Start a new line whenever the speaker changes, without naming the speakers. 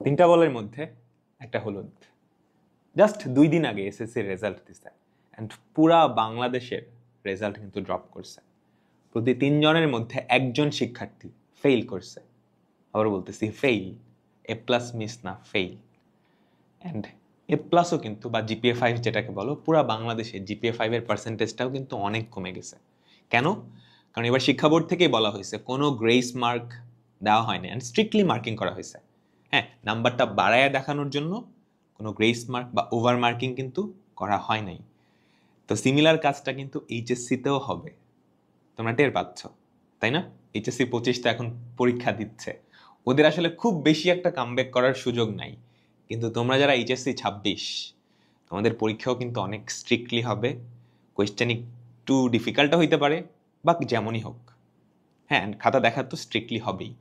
তিনটা বলের মধ্যে একটা হলুদ। জাস্ট 2 দিন আগে এসএসসির রেজাল্ট দিছে অ্যান্ড পুরা বাংলাদেশের রেজাল্ট কিন্তু ড্রপ করছে। প্রতি 3 জনের মধ্যে একজন শিক্ষার্থী ফেইল করছে। আবার বলতেছি ফেইল, এ প্লাস মিস না, ফেইল। অ্যান্ড এ প্লাসও কিন্তু বা জিপিএ 5 যেটাকে বলো, পুরা বাংলাদেশে জিপিএ 5 এর পার্সেন্টেজটাও কিন্তু অনেক কমে গেছে। কেন? কারণ এবার শিক্ষা বোর্ড থেকেই বলা হয়েছে কোনো গ্রেস মার্ক দেওয়া হয়নি অ্যান্ড স্ট্রিক্টলি মার্কিং করা হয়েছে। হ্যাঁ, নাম্বারটা বাড়ায় দেখানোর জন্য কোনো গ্রেস মার্ক বা ওভার মার্কিং কিন্তু করা হয় নাই। তো সিমিলার কাজটা কিন্তু এইচএসসিতেও হবে, তোমরা টের পাচ্ছ, তাই না? এইচএসসি 25 তো এখন পরীক্ষা দিচ্ছে, ওদের আসলে খুব বেশি একটা কামব্যাক করার সুযোগ নাই। কিন্তু তোমরা যারা এইচএসসি 26, তোমাদের পরীক্ষাও কিন্তু অনেক স্ট্রিক্টলি হবে। কোয়েশ্চেন একটু ডিফিকাল্টও হইতে পারে বা যেমনই হোক, হ্যাঁ, খাতা দেখা তো স্ট্রিক্টলি হবেই।